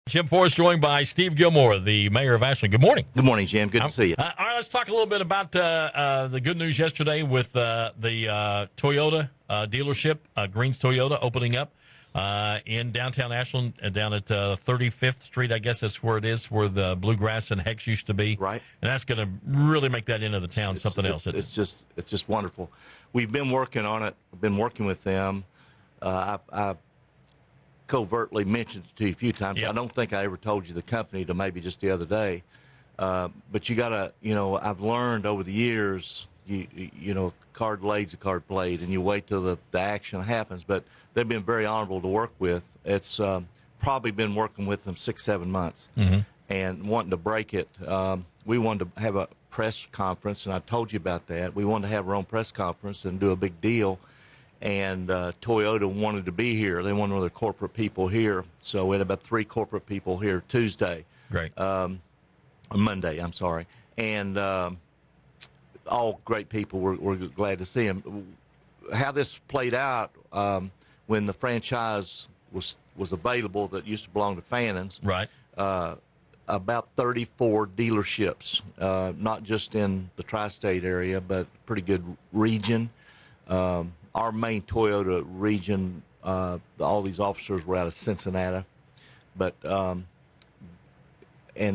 Jim Forrest joined by Steve Gilmore, the mayor of Ashland. Good morning. Good morning, Jim. Good to see you. All right, let's talk a little bit about the good news yesterday with the Toyota dealership, Greens Toyota, opening up in downtown Ashland, down at 35th Street. I guess that's where it is, where the Bluegrass and Hex used to be. Right. And that's going to really make that end of the town something else. It's just wonderful. We've been working on it. We've been working with them. I covertly mentioned it to you a few times. Yep. I don't think I ever told you the company till maybe just the other day. But you gotta, I've learned over the years, a card lay's a card played, and you wait till the action happens. But they've been very honorable to work with. It's probably been working with them 6-7 months, and wanting to break it. We wanted to have a press conference, and I told you about that. We wanted to have our own press conference and do a big deal. And Toyota wanted to be here. They wanted their corporate people here. So we had about 3 corporate people here Tuesday. Great. Monday, I'm sorry. And all great people. We're glad to see them. How this played out, when the franchise was available that used to belong to Fannon's. Right. About 34 dealerships, not just in the tri-state area, but pretty good region. Our main Toyota region, all these officers were out of Cincinnati, but and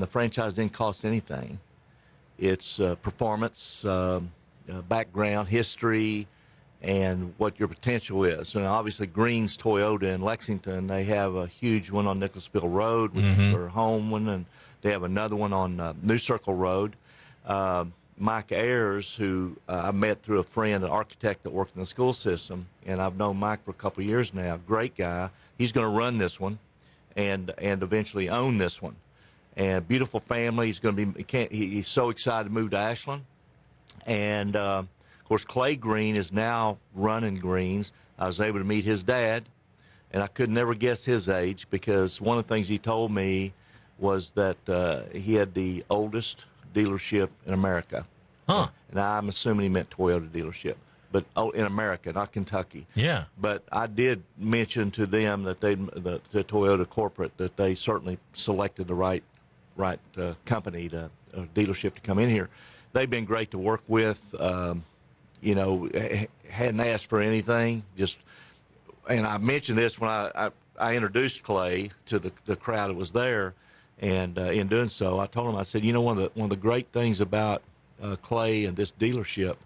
the franchise didn't cost anything. It's performance, background, history, and what your potential is. And obviously, Greens Toyota in Lexington, they have a huge one on Nicholasville Road, which is their home one, and they have another one on New Circle Road. Mike Ayers, who I met through a friend, an architect that worked in the school system, and I've known Mike for a couple of years now. Great guy. He's going to run this one, and eventually own this one. And beautiful family. He's going to be. He's so excited to move to Ashland, and of course Clay Green is now running Greens. I was able to meet his dad, and I could never guess his age because one of the things he told me was that he had the oldest dealership in America. Huh. And I'm assuming he meant Toyota dealership, but in America, not Kentucky. Yeah. But I did mention to them that the Toyota corporate, that they certainly selected the right company, dealership to come in here. They've been great to work with. Hadn't asked for anything. And I mentioned this when I introduced Clay to the crowd that was there. And in doing so, I told him, I said, one of the great things about Clay and this dealership,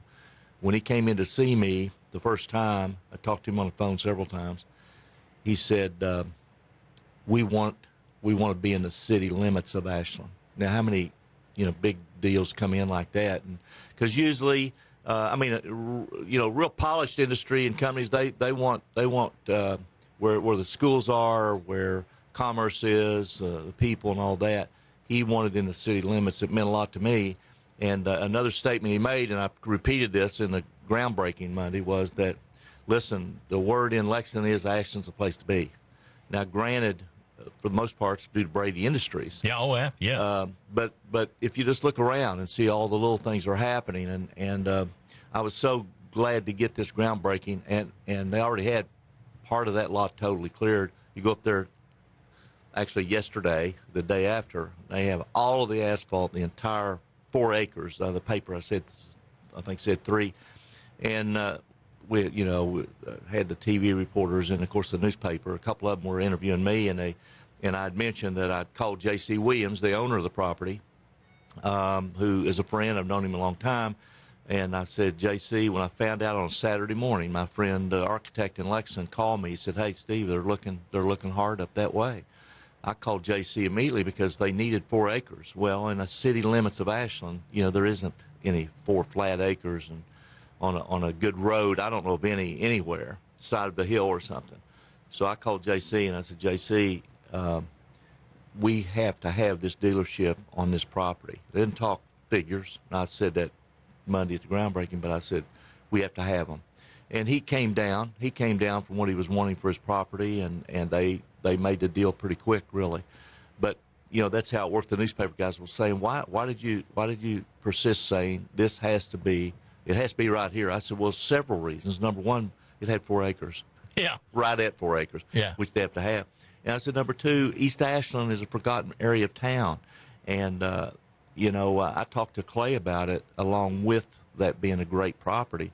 when he came in to see me the first time, I talked to him on the phone several times. He said, we want to be in the city limits of Ashland. Now, how many, big deals come in like that? And because usually, real polished industry and companies, they want where the schools are, where commerce is, the people and all that. He wanted in the city limits. It meant a lot to me. And another statement he made, and I repeated this in the groundbreaking Monday, was that, listen, the word in Lexington is Ashland's a place to be. Now, granted, for the most part, it's due to Brady Industries. Yeah, yeah. But if you just look around and see all the little things that are happening, and I was so glad to get this groundbreaking, and they already had part of that lot totally cleared. You go up there, actually yesterday, the day after, they have all of the asphalt, the entire 4 acres. The paper I think said 3, and we had the TV reporters and of course the newspaper. A couple of them were interviewing me, and I'd mentioned that I'd called J.C. Williams, the owner of the property, who is a friend. I've known him a long time. And I said, J.C., when I found out on a Saturday morning, my friend, the architect in Lexington, called me. He said, hey, Steve, they're looking hard up that way. I called J.C. immediately because they needed 4 acres. Well, in the city limits of Ashland, there isn't any 4 flat acres, and on a good road, I don't know of any anywhere, side of the hill or something. So I called J.C. and I said, J.C., we have to have this dealership on this property. They didn't talk figures. And I said that Monday at the groundbreaking, but I said, we have to have them. And he came down from what he was wanting for his property, and they made the deal pretty quick, really. But that's how it worked. The newspaper guys were saying, why did you persist saying it has to be right here? I said, well, several reasons. Number one, it had 4 acres. Yeah. Right at 4 acres. Yeah. Which they have to have. And I said, number two, East Ashland is a forgotten area of town. And, I talked to Clay about it along with that being a great property.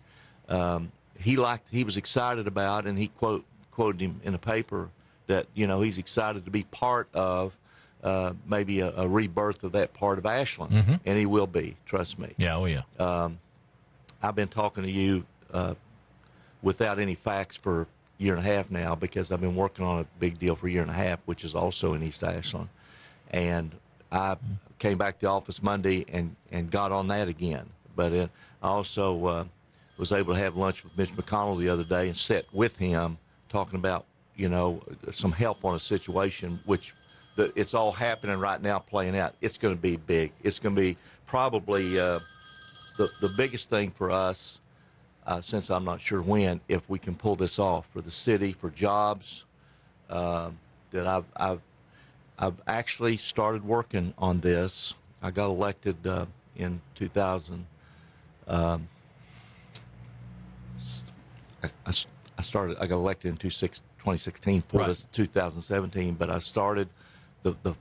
He was excited about, and he quoted him in a paper that, he's excited to be part of maybe a rebirth of that part of Ashland. Mm-hmm. And he will be, trust me. Yeah, oh yeah. I've been talking to you without any facts for a year and a half now, because I've been working on a big deal for a year and a half, which is also in East Ashland. And I came back to the office Monday and got on that again. But I also was able to have lunch with Mitch McConnell the other day and sat with him talking about, some help on a situation, which it's all happening right now, playing out. It's going to be big. It's going to be probably the biggest thing for us, since I'm not sure when, if we can pull this off for the city, for jobs. That I've actually started working on this. I got elected in 2000. I got elected in 2016 for this 2017, but I started the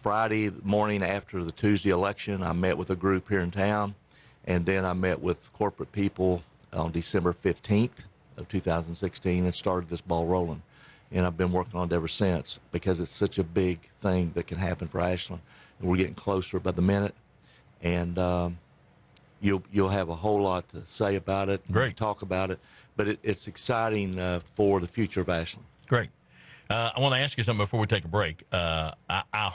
Friday morning after the Tuesday election. I met with a group here in town, and then I met with corporate people on December 15th of 2016 and started this ball rolling. And I've been working on it ever since, because it's such a big thing that can happen for Ashland. And we're getting closer by the minute. And you'll have a whole lot to say about it, Great. Talk about it. But it's exciting for the future of Ashland. Great. I want to ask you something before we take a break. I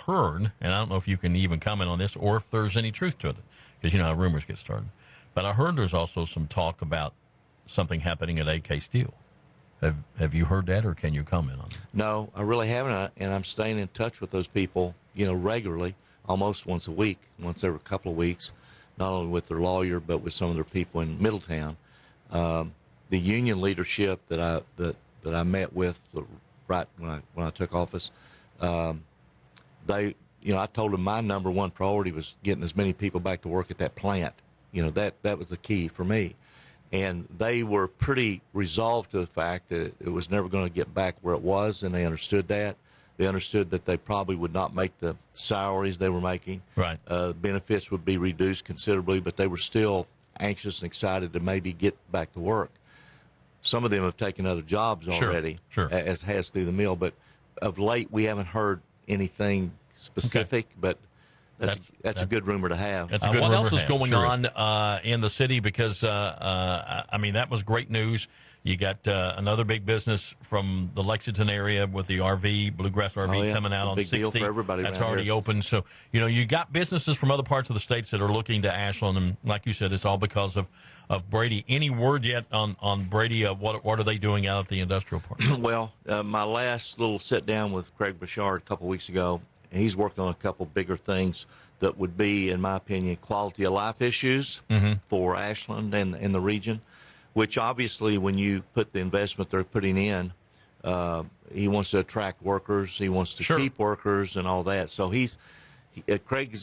heard, and I don't know if you can even comment on this or if there's any truth to it, because you know how rumors get started. But I heard there's also some talk about something happening at AK Steel. Have you heard that, or can you comment on it? No, I really haven't, and I'm staying in touch with those people, regularly, almost once a week, once every couple of weeks, not only with their lawyer but with some of their people in Middletown. The union leadership that I met with right when I took office, I told them my number one priority was getting as many people back to work at that plant. That was the key for me. And they were pretty resolved to the fact that it was never going to get back where it was, and they understood that. They understood that they probably would not make the salaries they were making. Right. Benefits would be reduced considerably, but they were still anxious and excited to maybe get back to work. Some of them have taken other jobs already, sure. As has through the mill. But of late, we haven't heard anything specific, but that's a good rumor to have. That's a good rumor. What else is going on in the city? Because, that was great news. You got another big business from the Lexington area with the RV, Bluegrass RV, coming out on 60. Deal for everybody. That's already open. So, you got businesses from other parts of the states that are looking to Ashland. And like you said, it's all because of Brady. Any word yet on Brady? What are they doing out at the industrial park? Well, my last little sit down with Craig Bouchard a couple weeks ago, he's working on a couple bigger things that would be, in my opinion, quality of life issues for Ashland and the region, which obviously when you put the investment they're putting in, he wants to attract workers, he wants to keep workers and all that. So Craig's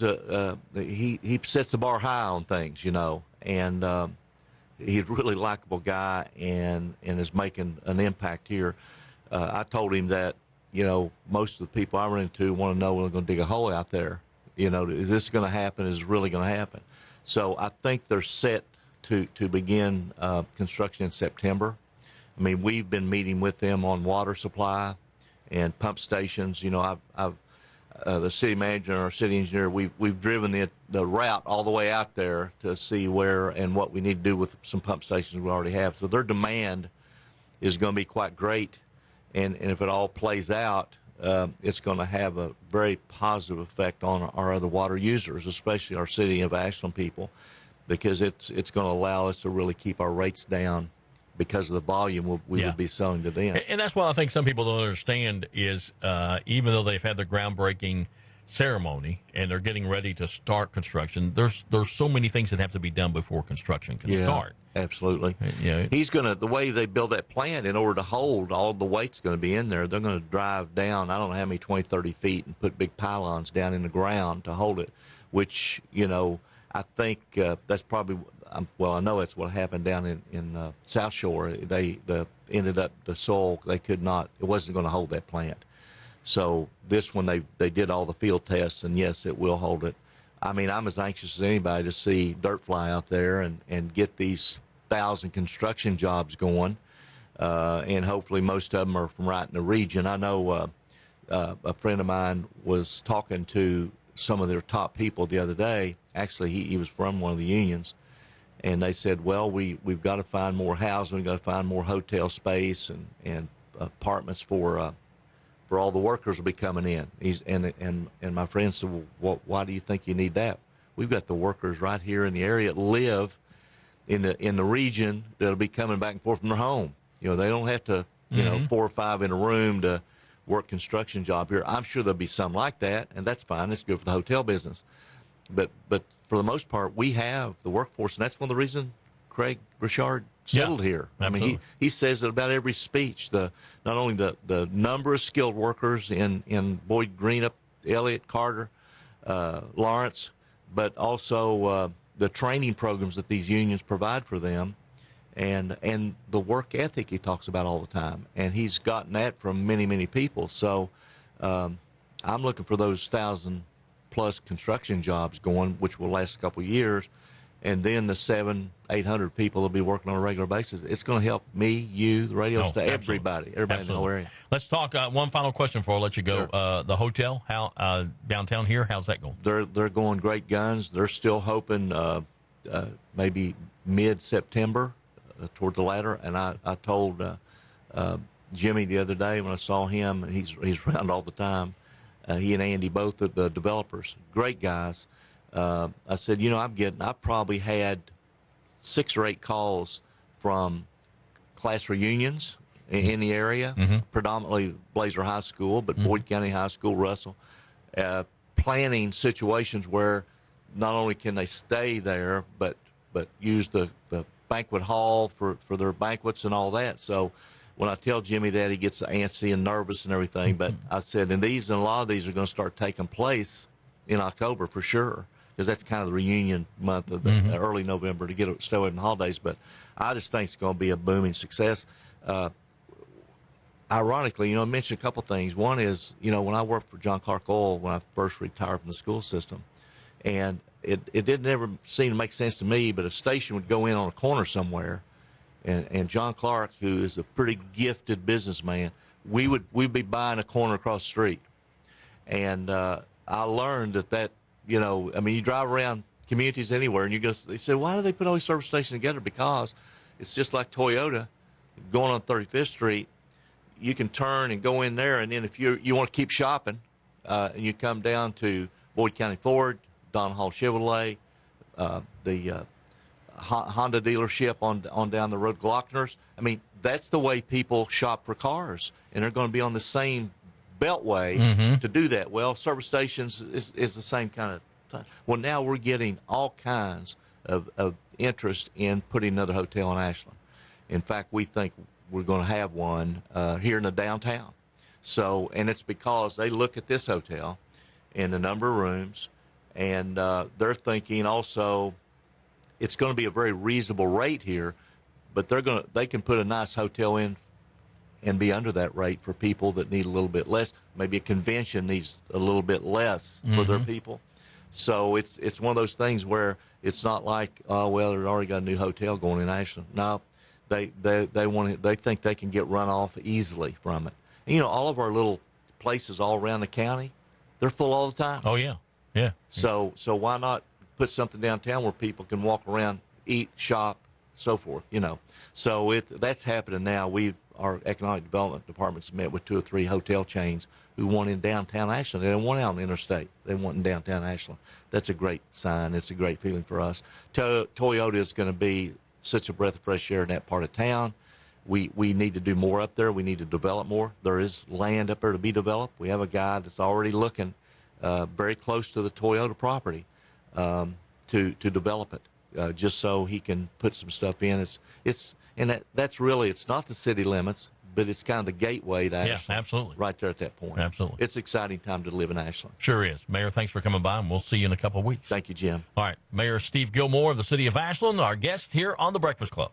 he sets the bar high on things, and he's a really likable guy and is making an impact here. I told him that, most of the people I run into want to know when they're going to dig a hole out there. Is this going to happen? Is it really going to happen? So I think they're set to begin construction in September. I mean, we've been meeting with them on water supply and pump stations. I've the city manager and our city engineer, we've driven the route all the way out there to see where and what we need to do with some pump stations we already have. So their demand is going to be quite great. And if it all plays out, it's going to have a very positive effect on our other water users, especially our city of Ashland people, because it's going to allow us to really keep our rates down because of the volume we would be selling to them. And that's what I think some people don't understand is even though they've had the groundbreaking ceremony and they're getting ready to start construction, there's so many things that have to be done before construction can start. Absolutely. He's going to, the way they build that plant, in order to hold all the weight's going to be in there, they're going to drive down, I don't know how many, 20, 30 feet and put big pylons down in the ground to hold it, which, I think that's probably, I know that's what happened down in South Shore. They ended up, the soil, they could not, it wasn't going to hold that plant. So this one, they did all the field tests, and yes, it will hold it. I mean, I'm as anxious as anybody to see dirt fly out there and get these 1,000 construction jobs going, and hopefully most of them are from right in the region. I know a friend of mine was talking to some of their top people the other day. Actually, he was from one of the unions, and they said, well, we've got to find more housing, we've got to find more hotel space and apartments for all the workers will be coming in. And my friend said, well, why do you think you need that? We've got the workers right here in the area that live in the region that'll be coming back and forth from their home. You know, they don't have to, you know, 4 or 5 in a room to work construction job here. I'm sure there'll be some like that, and that's fine. It's good for the hotel business. But for the most part, we have the workforce, and that's one of the reasons Craig Richard settled here. Absolutely. I mean, he says it about every speech. Not only the number of skilled workers in Boyd, Greenup, Elliott, Carter, Lawrence, but also the training programs that these unions provide for them, and the work ethic he talks about all the time. And he's gotten that from many people. So I'm looking for those 1,000+ construction jobs going, which will last a couple of years. And then the 700-800 people will be working on a regular basis. It's going to help me, you, the radio station, everybody in the whole area. Let's talk. One final question before I let you go. Sure. The hotel, how downtown here, how's that going? They're going great guns. They're still hoping maybe mid-September toward the latter. And I told Jimmy the other day when I saw him, he's around all the time. He and Andy, both of the developers, great guys. I said, you know, I probably had 6 or 8 calls from class reunions in the area, predominantly Blazer High School, but Boyd County High School, Russell, planning situations where not only can they stay there, but use the banquet hall for their banquets and all that. So when I tell Jimmy that, he gets antsy and nervous and everything. But I said, and a lot of these are going to start taking place in October for sure, because that's kind of the reunion month of the early November to stay away from the holidays. But I just think it's going to be a booming success. Ironically, you know, I mentioned a couple things. One is, you know, when I worked for John Clark Oil when I first retired from the school system, and it didn't ever seem to make sense to me, but a station would go in on a corner somewhere, and John Clark, who is a pretty gifted businessman, we'd be buying a corner across the street. And I learned that, you know, I mean, you drive around communities anywhere, and they say, why do they put all these service stations together? Because it's just like Toyota going on 35th Street. You can turn and go in there, and then if you want to keep shopping, and you come down to Boyd County Ford, Don Hall Chevrolet, the Honda dealership on down the road, Glockner's. I mean, that's the way people shop for cars, and they're going to be on the same beltway to do that. Well, service stations is the same kind of thing. Well, now we're getting all kinds of interest in putting another hotel in Ashland. In fact, we think we're going to have one here in the downtown. So, and it's because they look at this hotel and the number of rooms, and they're thinking also it's going to be a very reasonable rate here, but they can put a nice hotel in and be under that rate for people that need a little bit less. Maybe a convention needs a little bit less for their people. So it's one of those things where it's not like, oh, well, they've already got a new hotel going in Ashland. No, they think they can get run off easily from it. And, you know, all of our little places all around the county, they're full all the time. Oh yeah, yeah. So why not put something downtown where people can walk around, eat, shop, so forth, you know. So that's happening now. Our economic development department's met with 2 or 3 hotel chains who want in downtown Ashland. They don't want out on the interstate. They want in downtown Ashland. That's a great sign. It's a great feeling for us. Toyota is going to be such a breath of fresh air in that part of town. We need to do more up there. We need to develop more. There is land up there to be developed. We have a guy that's already looking very close to the Toyota property to develop it, just so he can put some stuff in. That's really, it's not the city limits, but it's kind of the gateway to Ashland. Yeah, absolutely. Right there at that point. Absolutely. It's an exciting time to live in Ashland. Sure is. Mayor, thanks for coming by, and we'll see you in a couple of weeks. Thank you, Jim. All right. Mayor Steve Gilmore of the city of Ashland, our guest here on The Breakfast Club.